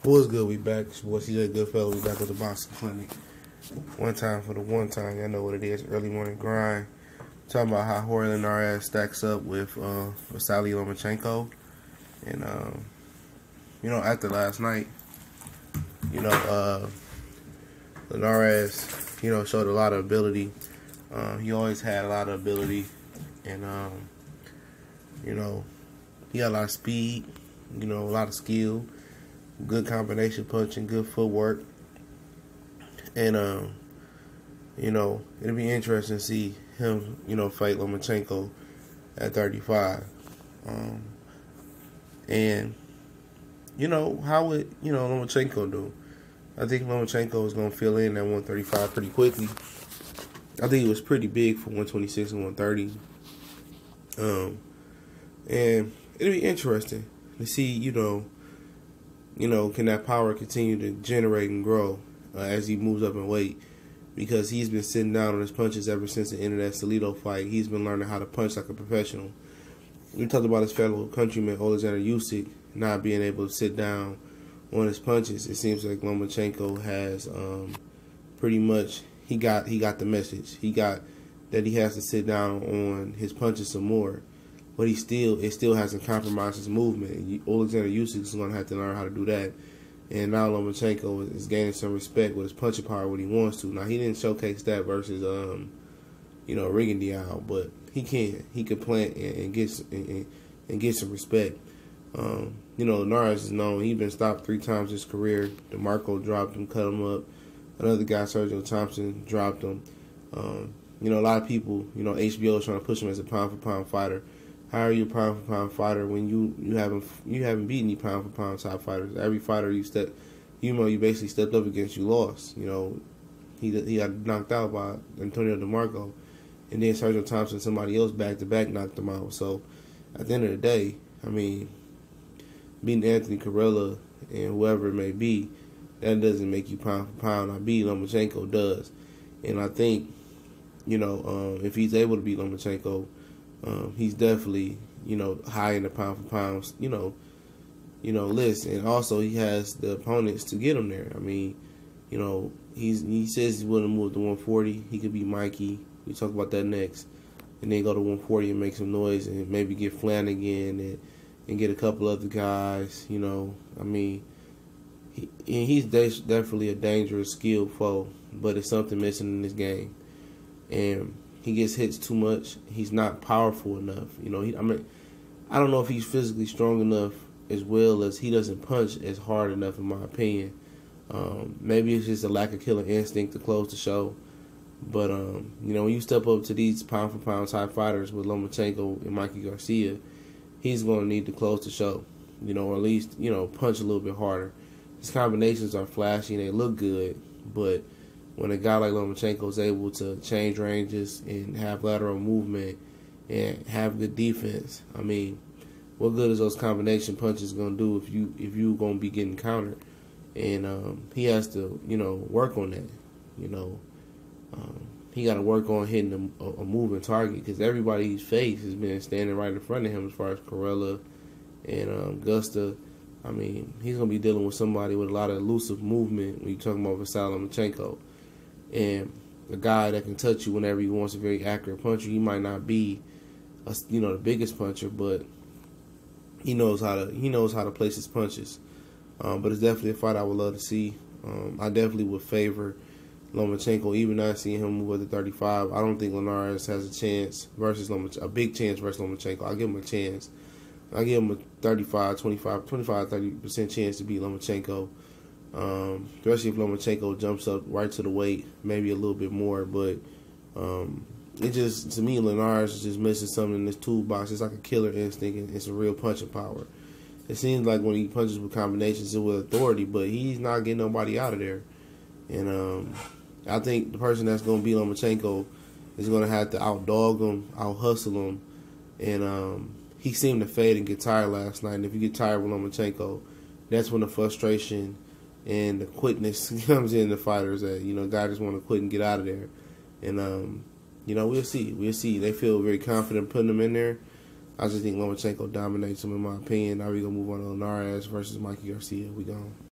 What's good? We back. It's your boy CJ Goodfellow. We back with the boxing clinic. One time for the one time. Y'all know what it is. Early morning grind. Talking about how Jorge Linares stacks up with Vasyl Lomachenko. And, after last night, Linares, showed a lot of ability. He always had a lot of ability. And, he got a lot of speed, a lot of skill. Good combination punching, good footwork. And, it'll be interesting to see him, fight Lomachenko at 35. How would, Lomachenko do? I think Lomachenko is going to fill in at 135 pretty quickly. I think it was pretty big for 126 and 130. And it'll be interesting to see, can that power continue to generate and grow as he moves up in weight? Because he's been sitting down on his punches ever since the end of that Salido fight. He's been learning how to punch like a professional. We talked about his fellow countryman, Alexander Usyk, not being able to sit down on his punches. It seems like Lomachenko has pretty much, he got the message. He got that he has to sit down on his punches some more. But it still hasn't compromised his movement. Alexander Usyk is going to have to learn how to do that. And now Lomachenko is gaining some respect with his punching power when he wants to. Now, he didn't showcase that versus, Rigondeaux, but he can. He can plant and get some respect. Linares is known. He's been stopped 3 times his career. DeMarco dropped him, cut him up. Another guy, Sergio Thompson, dropped him. A lot of people, HBO is trying to push him as a pound-for-pound fighter. How are you a pound-for-pound fighter when you haven't beaten any pound-for-pound top fighters? Every fighter you basically stepped up against, you lost. He got knocked out by Antonio DeMarco, and then Sergio Thompson, somebody else back-to-back knocked him out. So at the end of the day, beating Anthony Carella and whoever it may be, that doesn't make you pound-for-pound. I beat Lomachenko does, and I think if he's able to beat Lomachenko, he's definitely, high in the pound-for-pound, list. And also he has the opponents to get him there. He says he's willing to move to 140. He could be Mikey. We talk about that next. And then go to 140 and make some noise and maybe get Flanagan and get a couple other guys, he's definitely a dangerous, skilled foe, but it's something missing in this game. And he gets hits too much. He's not powerful enough. I don't know if he's physically strong enough as well as he doesn't punch as hard enough, in my opinion. Maybe it's just a lack of killer instinct to close the show. But, when you step up to these pound-for-pound type fighters with Lomachenko and Mikey Garcia, he's going to need to close the show, or at least, punch a little bit harder. His combinations are flashy and they look good, but when a guy like Lomachenko is able to change ranges and have lateral movement and have good defense, what good is those combination punches going to do if you going to be getting countered? And he has to, work on that. He got to work on hitting a moving target because everybody's face has been standing right in front of him as far as Carella and Gusta. He's going to be dealing with somebody with a lot of elusive movement when you're talking about Vasyl Lomachenko. And a guy that can touch you whenever he wants, a very accurate puncher. He might not be, the biggest puncher, but he knows how to place his punches. But it's definitely a fight I would love to see. I definitely would favor Lomachenko, even not seeing him move up to 35. I don't think Linares has a chance versus a big chance versus Lomachenko. I'll give him a chance. I'll give him a 30% chance to beat Lomachenko. Especially if Lomachenko jumps up right to the weight, maybe a little bit more. But it just, to me, Linares is just missing something in this toolbox. It's like a killer instinct and it's a real punching power. It seems like when he punches with combinations, it's with authority, but he's not getting nobody out of there. And I think the person that's going to beat Lomachenko is going to have to outdog him, out-hustle him. And he seemed to fade and get tired last night. And if you get tired with Lomachenko, that's when the frustration and the quickness comes in the fighters that, guys just want to quit and get out of there. And, we'll see. We'll see. They feel very confident putting him in there. I just think Lomachenko dominates him, in my opinion. Now we're going to move on to Linares versus Mikey Garcia. We gone.